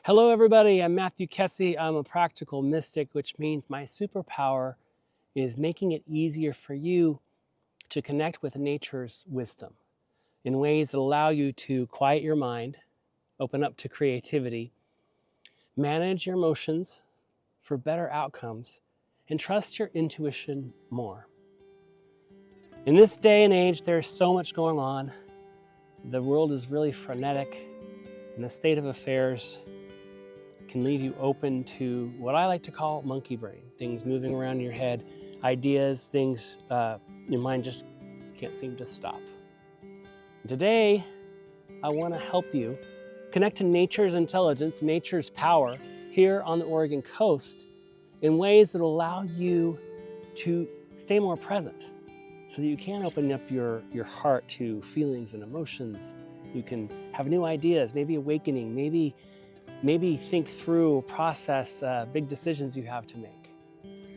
Hello everybody, I'm Matthew Kessie. I'm a practical mystic, which means my superpower is making it easier for you to connect with nature's wisdom in ways that allow you to quiet your mind, open up to creativity, manage your emotions for better outcomes, and trust your intuition more. In this day and age, there's so much going on. The world is really frenetic, and the state of affairs can leave you open to what I like to call monkey brain, things moving around in your head, ideas, things your mind just can't seem to stop. Today, I want to help you connect to nature's intelligence, nature's power here on the Oregon coast in ways that allow you to stay more present so that you can open up your heart to feelings and emotions. You can have new ideas, maybe awakening, maybe think through, process big decisions you have to make.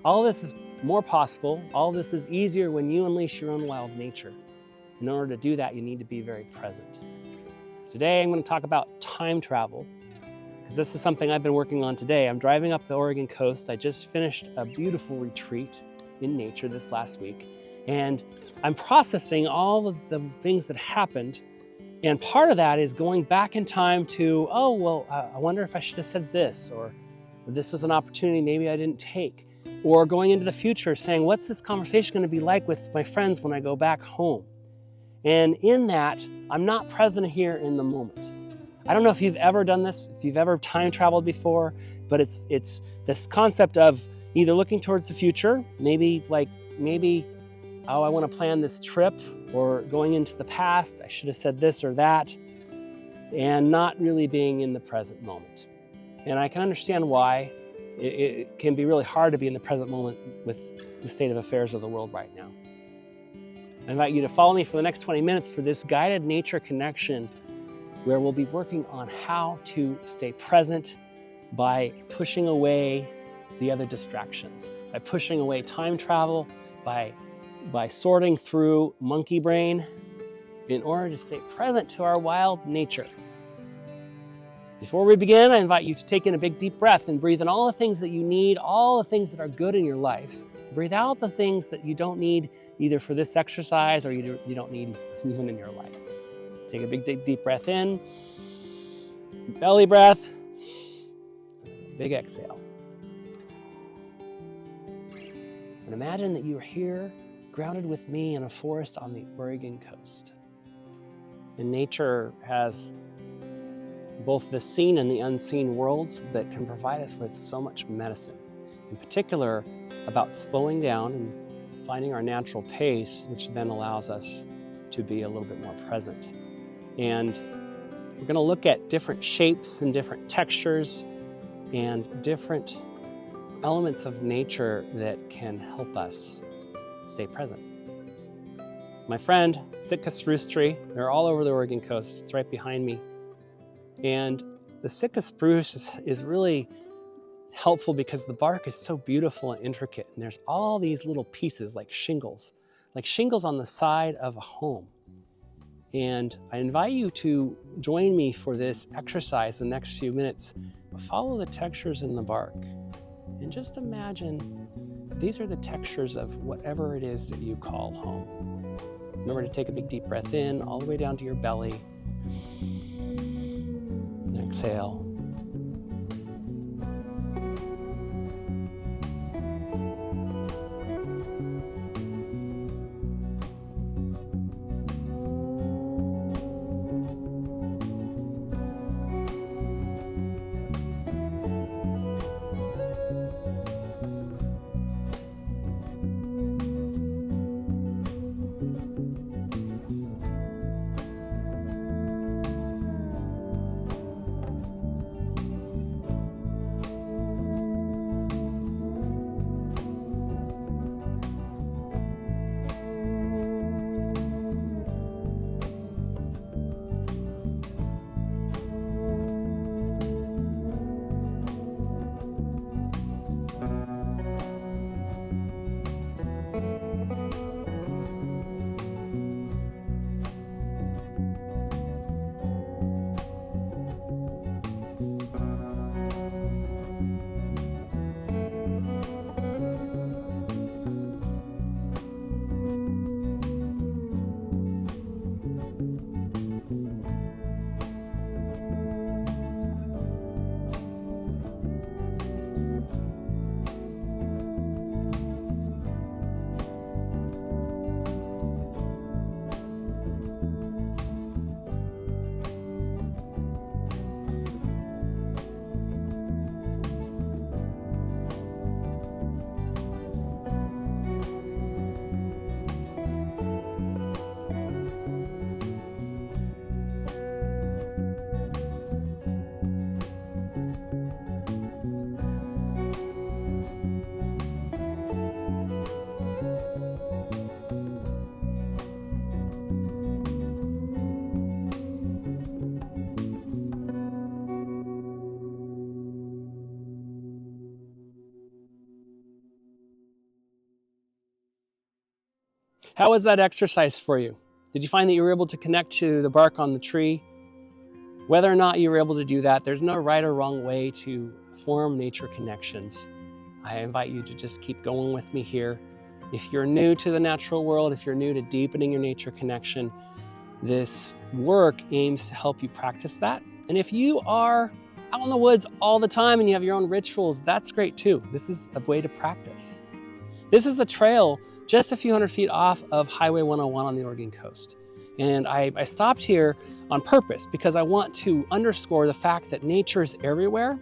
All of this is more possible. All of this is easier when you unleash your own wild nature. In order to do that, you need to be very present. Today, I'm going to talk about time travel, because this is something I've been working on today. I'm driving up the Oregon coast. I just finished a beautiful retreat in nature this last week, and I'm processing all of the things that happened. And part of that is going back in time to, I wonder if I should have said this, or this was an opportunity maybe I didn't take. Or going into the future saying, what's this conversation going to be like with my friends when I go back home? And in that, I'm not present here in the moment. I don't know if you've ever done this, if you've ever time traveled before, but it's this concept of either looking towards the future, maybe, I want to plan this trip, or going into the past, I should have said this or that, and not really being in the present moment. And I can understand why it can be really hard to be in the present moment with the state of affairs of the world right now. I invite you to follow me for the next 20 minutes for this guided nature connection, where we'll be working on how to stay present by pushing away the other distractions, by pushing away time travel, by sorting through monkey brain in order to stay present to our wild nature. Before we begin, I invite you to take in a big deep breath and breathe in all the things that you need, all the things that are good in your life. Breathe out the things that you don't need either for this exercise or you don't need even in your life. Take a big deep breath in, belly breath, big exhale. And imagine that you are here grounded with me in a forest on the Oregon coast. And nature has both the seen and the unseen worlds that can provide us with so much medicine. In particular, about slowing down and finding our natural pace, which then allows us to be a little bit more present. And we're going to look at different shapes and different textures and different elements of nature that can help us stay present. My friend, Sitka spruce tree, they're all over the Oregon coast. It's right behind me. And the Sitka spruce is really helpful because the bark is so beautiful and intricate. And there's all these little pieces like shingles on the side of a home. And I invite you to join me for this exercise the next few minutes. Follow the textures in the bark and just imagine these are the textures of whatever it is that you call home. Remember to take a big deep breath in all the way down to your belly. And exhale. How was that exercise for you? Did you find that you were able to connect to the bark on the tree? Whether or not you were able to do that, there's no right or wrong way to form nature connections. I invite you to just keep going with me here. If you're new to the natural world, if you're new to deepening your nature connection, this work aims to help you practice that. And if you are out in the woods all the time and you have your own rituals, that's great too. This is a way to practice. This is a trail just a few hundred feet off of Highway 101 on the Oregon coast. And I stopped here on purpose because I want to underscore the fact that nature is everywhere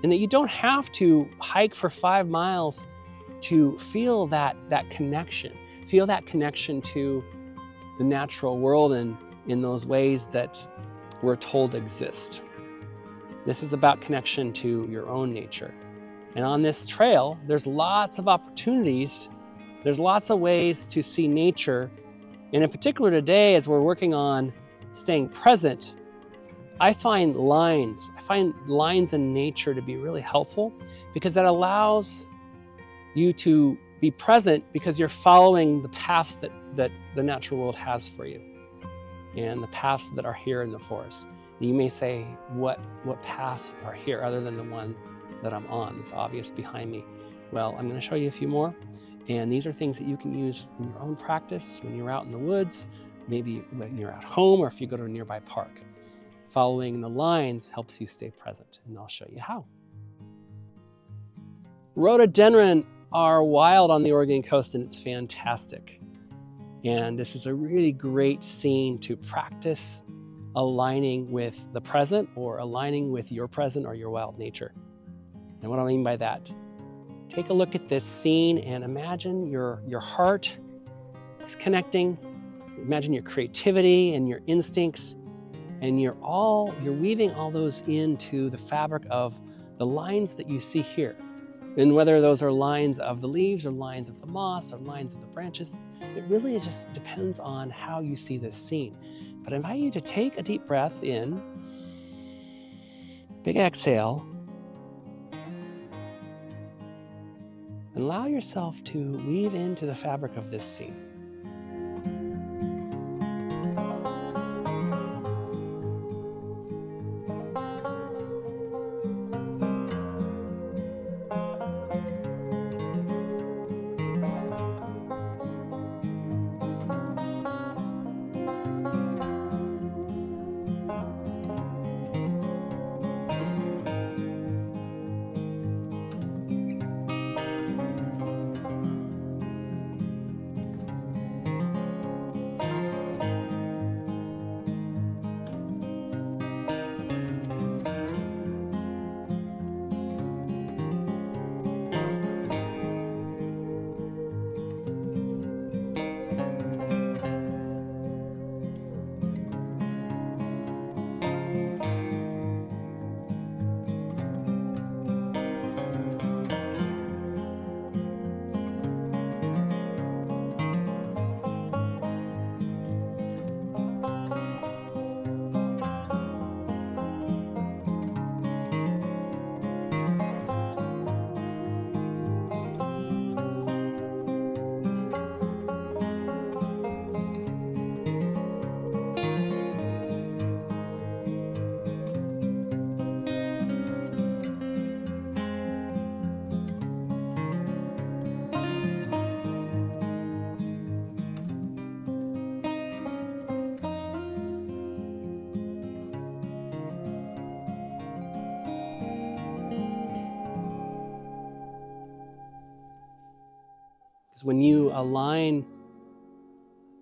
and that you don't have to hike for 5 miles to feel that connection. Feel that connection to the natural world and in those ways that we're told exist. This is about connection to your own nature. And on this trail, there's lots of opportunities. There's lots of ways to see nature. And in particular today, as we're working on staying present, I find lines in nature to be really helpful because that allows you to be present because you're following the paths that the natural world has for you and the paths that are here in the forest. And you may say, what paths are here other than the one that I'm on? It's obvious behind me. Well, I'm going to show you a few more. And these are things that you can use in your own practice when you're out in the woods, maybe when you're at home, or if you go to a nearby park. Following the lines helps you stay present, and I'll show you how. Rhododendron are wild on the Oregon coast, and it's fantastic. And this is a really great scene to practice aligning with the present or aligning with your present or your wild nature. And what do I mean by that? Take a look at this scene and imagine your heart is connecting. Imagine your creativity and your instincts, and you're weaving all those into the fabric of the lines that you see here. And whether those are lines of the leaves or lines of the moss or lines of the branches, it really just depends on how you see this scene. But I invite you to take a deep breath in, big exhale, and allow yourself to weave into the fabric of this scene. Because when you align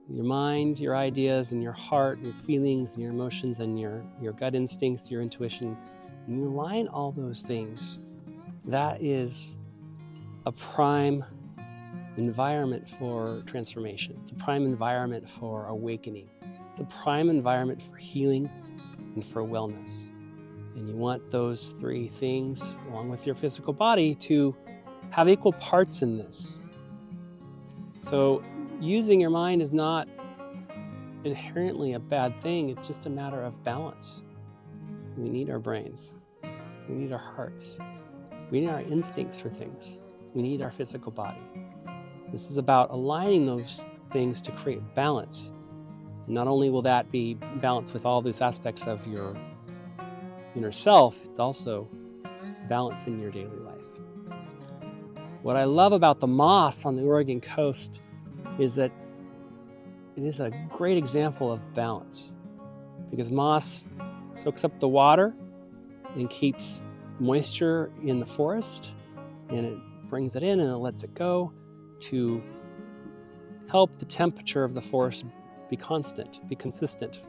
your mind, your ideas, and your heart, your feelings, and your emotions, and your gut instincts, your intuition, when you align all those things, that is a prime environment for transformation. It's a prime environment for awakening. It's a prime environment for healing and for wellness. And you want those three things, along with your physical body, to have equal parts in this. So using your mind is not inherently a bad thing. It's just a matter of balance. We need our brains. We need our hearts. We need our instincts for things. We need our physical body. This is about aligning those things to create balance. And not only will that be balance with all these aspects of your inner self, it's also balance in your daily life. What I love about the moss on the Oregon coast is that it is a great example of balance, because moss soaks up the water and keeps moisture in the forest, and it brings it in and it lets it go to help the temperature of the forest be consistent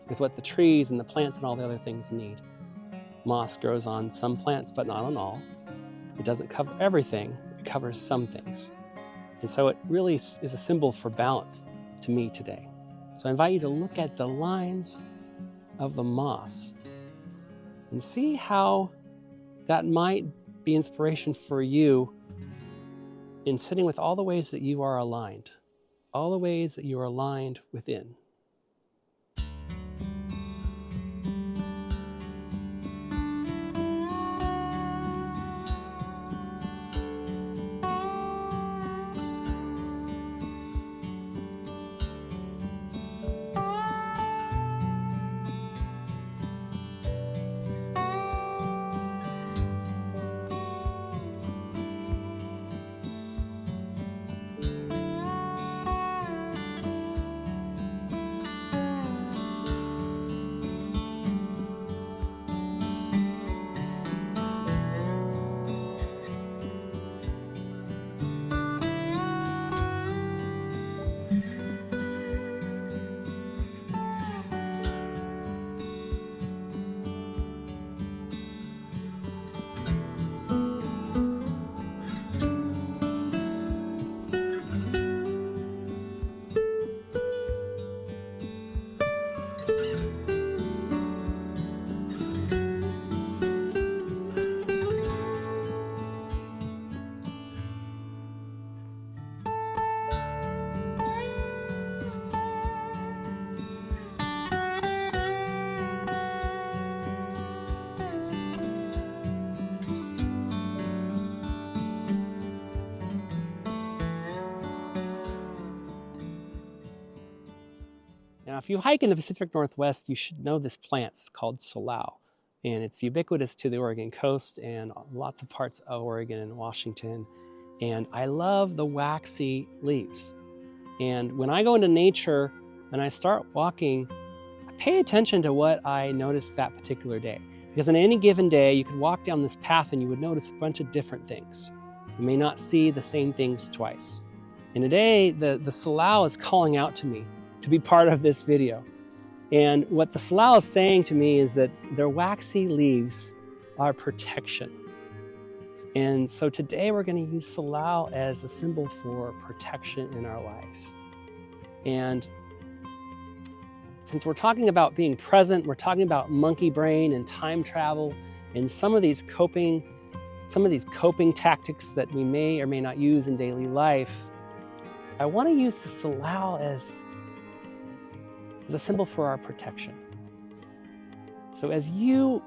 with what the trees and the plants and all the other things need. Moss grows on some plants, but not on all. It doesn't cover everything, it covers some things. And so it really is a symbol for balance to me today. So I invite you to look at the lines of the moss and see how that might be inspiration for you in sitting with all the ways that you are aligned, all the ways that you are aligned within. Now, if you hike in the Pacific Northwest, you should know this plant. It's called salal, and it's ubiquitous to the Oregon coast and lots of parts of Oregon and Washington. And I love the waxy leaves. And when I go into nature and I start walking, I pay attention to what I notice that particular day. Because on any given day, you could walk down this path and you would notice a bunch of different things. You may not see the same things twice. And today, the salal is calling out to me to be part of this video. And what the salal is saying to me is that their waxy leaves are protection. And so today we're going to use salal as a symbol for protection in our lives. And since we're talking about being present, we're talking about monkey brain and time travel and some of these coping tactics that we may or may not use in daily life, I want to use the salal as a symbol for our protection. So as you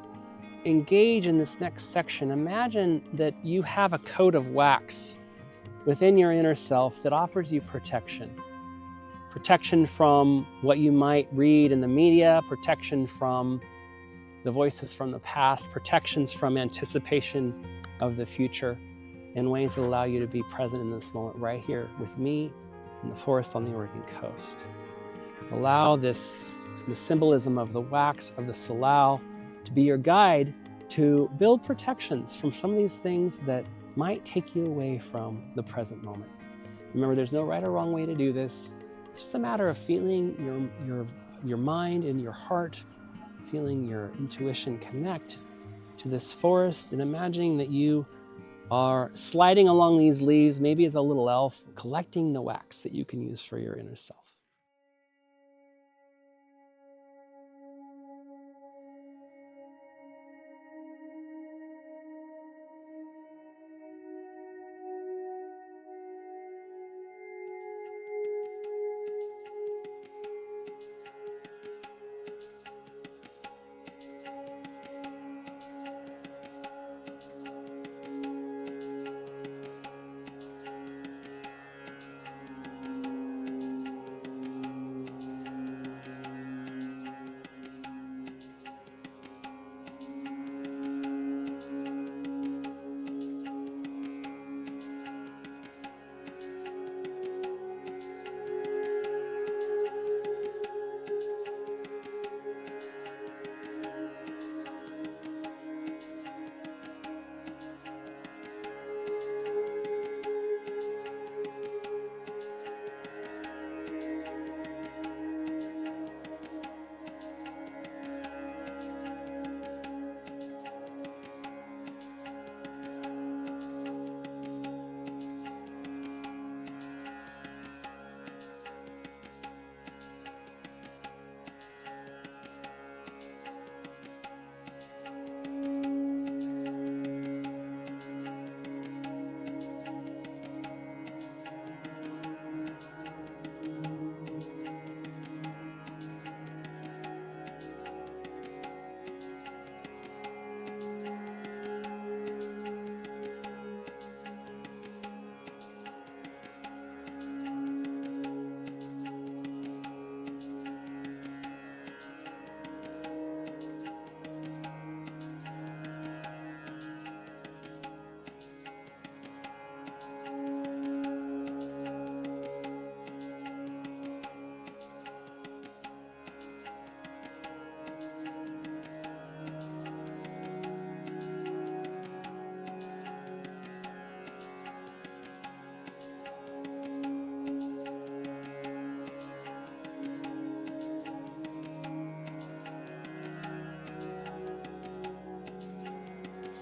engage in this next section, imagine that you have a coat of wax within your inner self that offers you protection. Protection from what you might read in the media, protection from the voices from the past, protections from anticipation of the future, in ways that allow you to be present in this moment right here with me in the forest on the Oregon coast. Allow the symbolism of the wax of the salal to be your guide to build protections from some of these things that might take you away from the present moment. Remember, there's no right or wrong way to do this. It's just a matter of feeling your mind and your heart, feeling your intuition connect to this forest, and imagining that you are sliding along these leaves, maybe as a little elf, collecting the wax that you can use for your inner self.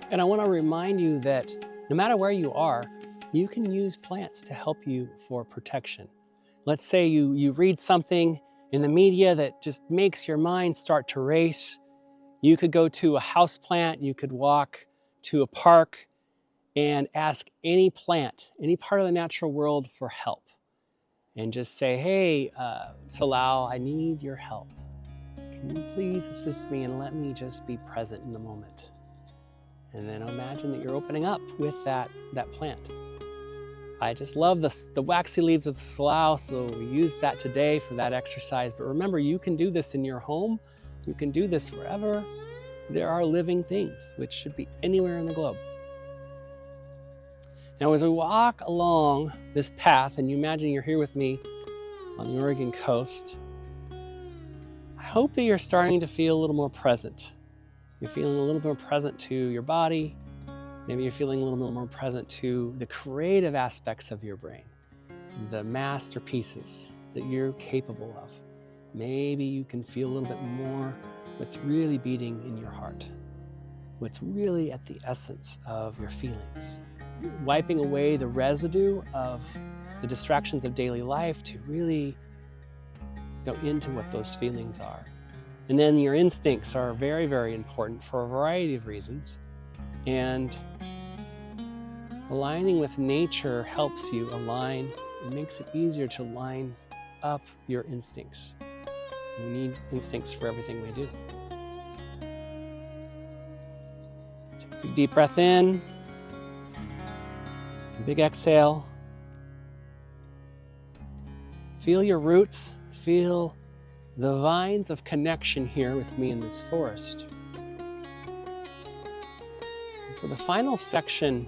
And I want to remind you that no matter where you are, you can use plants to help you for protection. Let's say you read something in the media that just makes your mind start to race. You could go to a house plant, you could walk to a park and ask any plant, any part of the natural world for help. And just say, hey, Salau, I need your help. Can you please assist me and let me just be present in the moment? And then imagine that you're opening up with that plant. I just love the waxy leaves of the Salau, so we used that today for that exercise. But remember, you can do this in your home. You can do this wherever there are living things, which should be anywhere in the globe. Now, as we walk along this path, and you imagine you're here with me on the Oregon coast, I hope that you're starting to feel a little more present. You're feeling a little more present to your body. Maybe you're feeling a little bit more present to the creative aspects of your brain, the masterpieces that you're capable of. Maybe you can feel a little bit more what's really beating in your heart, what's really at the essence of your feelings. Wiping away the residue of the distractions of daily life to really go into what those feelings are. And then your instincts are very, very important for a variety of reasons. And aligning with nature helps you align. It makes it easier to line up your instincts. We need instincts for everything we do. Take a big deep breath in. A big exhale. Feel your roots. Feel the vines of connection here with me in this forest. And for the final section,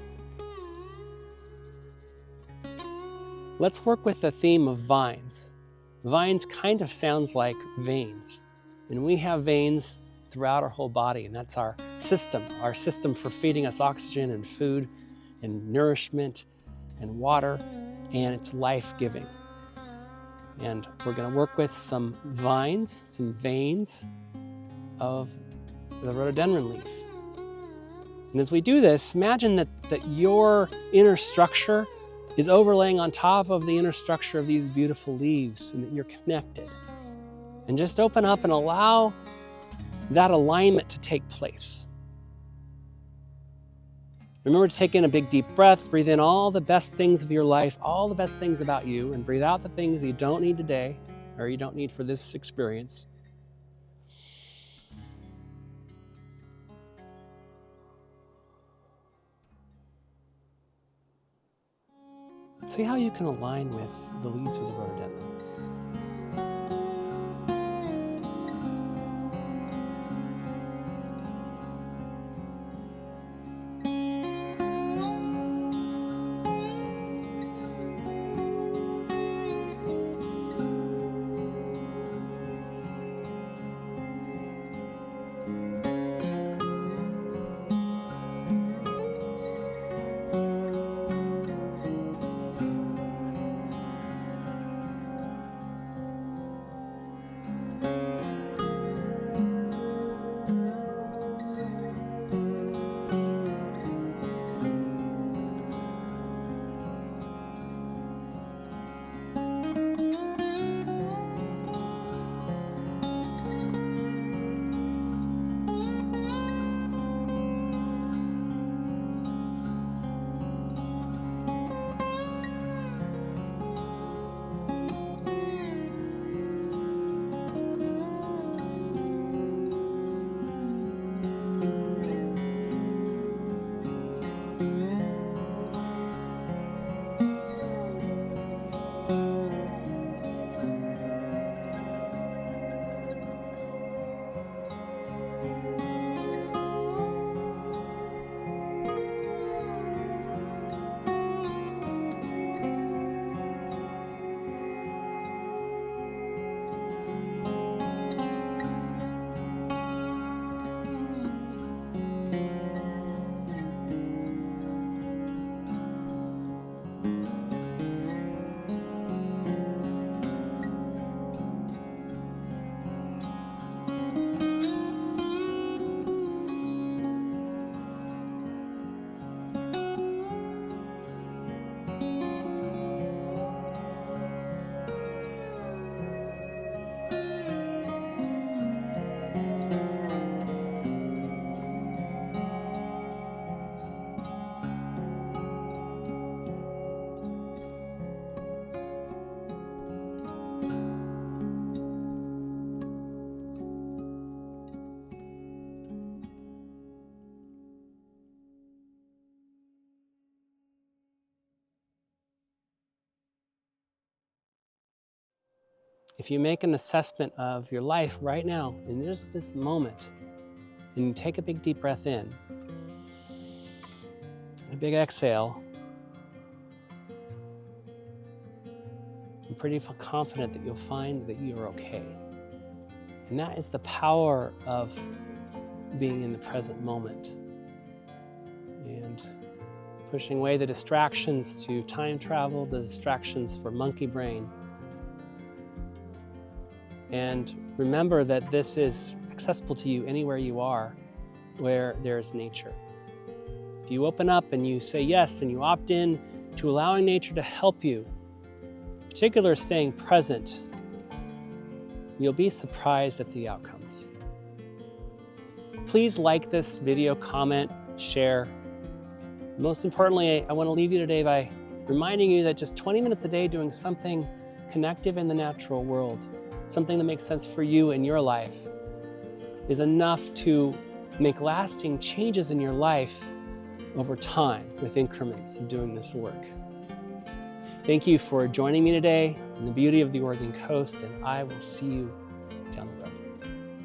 let's work with the theme of vines. Vines kind of sounds like veins, and we have veins throughout our whole body, and that's our system for feeding us oxygen and food and nourishment and water, and it's life-giving. And we're going to work with some vines, some veins of the rhododendron leaf. And as we do this, imagine that your inner structure is overlaying on top of the inner structure of these beautiful leaves, and that you're connected. And just open up and allow that alignment to take place. Remember to take in a big deep breath, breathe in all the best things of your life, all the best things about you, and breathe out the things you don't need today or you don't need for this experience. See how you can align with the leaves of the rhododendron. if you make an assessment of your life right now, in just this moment, and you take a big deep breath in, a big exhale, I'm pretty confident that you'll find that you're okay. And that is the power of being in the present moment. And pushing away the distractions to time travel, the distractions for monkey brain. And remember that this is accessible to you anywhere you are, where there is nature. If you open up and you say yes and you opt in to allowing nature to help you, in particular staying present, you'll be surprised at the outcomes. Please like this video, comment, share. Most importantly, I want to leave you today by reminding you that just 20 minutes a day doing something connective in the natural world, something that makes sense for you in your life, is enough to make lasting changes in your life over time with increments of doing this work. Thank you for joining me today in the beauty of the Oregon coast, and I will see you down the road.